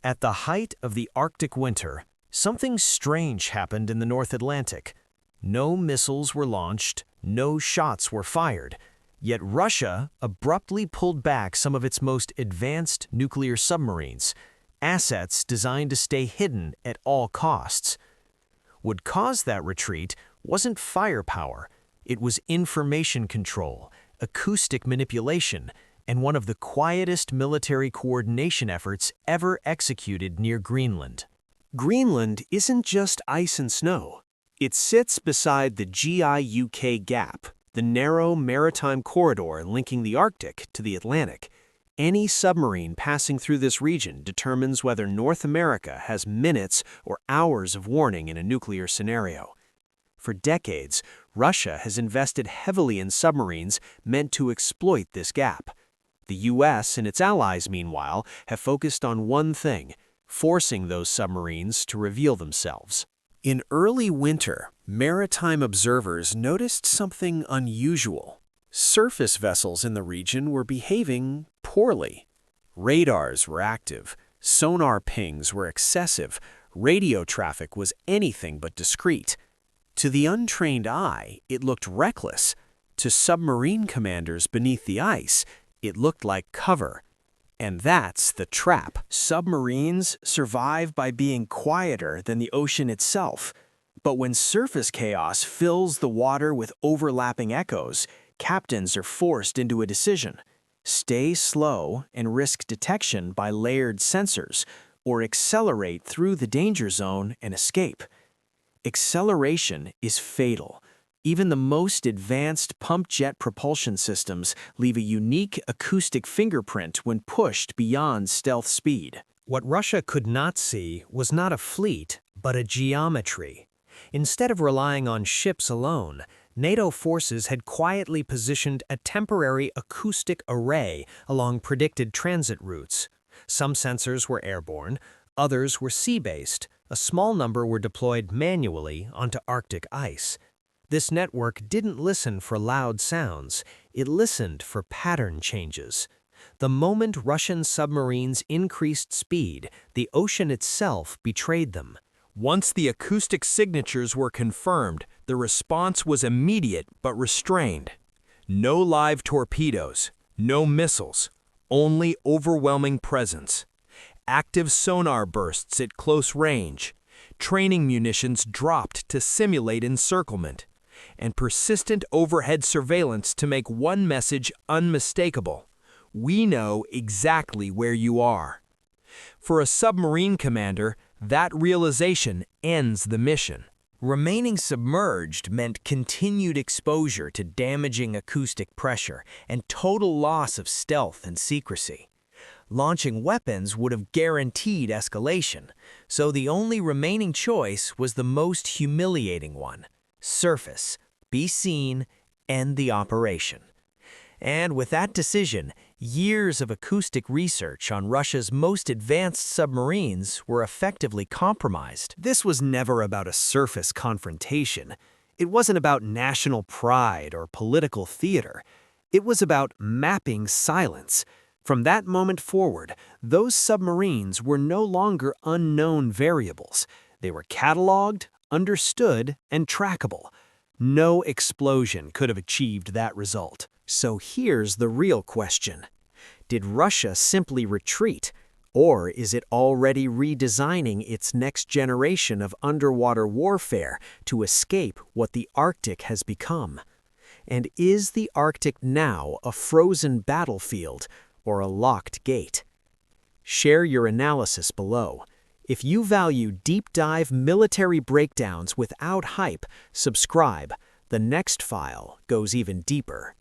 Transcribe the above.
At the height of the Arctic winter, something strange happened in the North Atlantic. No missiles were launched, no shots were fired, yet Russia abruptly pulled back some of its most advanced nuclear submarines, assets designed to stay hidden at all costs. What caused that retreat wasn't firepower, it was information control, acoustic manipulation, and one of the quietest military coordination efforts ever executed near Greenland. Greenland isn't just ice and snow. It sits beside the GIUK Gap, the narrow maritime corridor linking the Arctic to the Atlantic. Any submarine passing through this region determines whether North America has minutes or hours of warning in a nuclear scenario. For decades, Russia has invested heavily in submarines meant to exploit this gap. The US and its allies, meanwhile, have focused on one thing: forcing those submarines to reveal themselves. In early winter, maritime observers noticed something unusual. Surface vessels in the region were behaving poorly. Radars were active, sonar pings were excessive, radio traffic was anything but discreet. To the untrained eye, it looked reckless. To submarine commanders beneath the ice, it looked like cover. And that's the trap. Submarines survive by being quieter than the ocean itself. But when surface chaos fills the water with overlapping echoes, captains are forced into a decision: stay slow and risk detection by layered sensors, or accelerate through the danger zone and escape. Acceleration is fatal. Even the most advanced pump jet propulsion systems leave a unique acoustic fingerprint when pushed beyond stealth speed. What Russia could not see was not a fleet, but a geometry. Instead of relying on ships alone, NATO forces had quietly positioned a temporary acoustic array along predicted transit routes. Some sensors were airborne, others were sea-based. A small number were deployed manually onto Arctic ice. This network didn't listen for loud sounds, it listened for pattern changes. The moment Russian submarines increased speed, the ocean itself betrayed them. Once the acoustic signatures were confirmed, the response was immediate but restrained. No live torpedoes, no missiles, only overwhelming presence. Active sonar bursts at close range. Training munitions dropped to simulate encirclement, and persistent overhead surveillance to make one message unmistakable: we know exactly where you are. For a submarine commander, that realization ends the mission. Remaining submerged meant continued exposure to damaging acoustic pressure and total loss of stealth and secrecy. Launching weapons would have guaranteed escalation, so the only remaining choice was the most humiliating one: surface, be seen, end the operation. And with that decision, years of acoustic research on Russia's most advanced submarines were effectively compromised. This was never about a surface confrontation. It wasn't about national pride or political theater. It was about mapping silence. From that moment forward, those submarines were no longer unknown variables. They were cataloged, understood, and trackable. No explosion could have achieved that result. So here's the real question. Did Russia simply retreat, or is it already redesigning its next generation of underwater warfare to escape what the Arctic has become? And is the Arctic now a frozen battlefield or a locked gate? Share your analysis below. If you value deep-dive military breakdowns without hype, subscribe. The next file goes even deeper.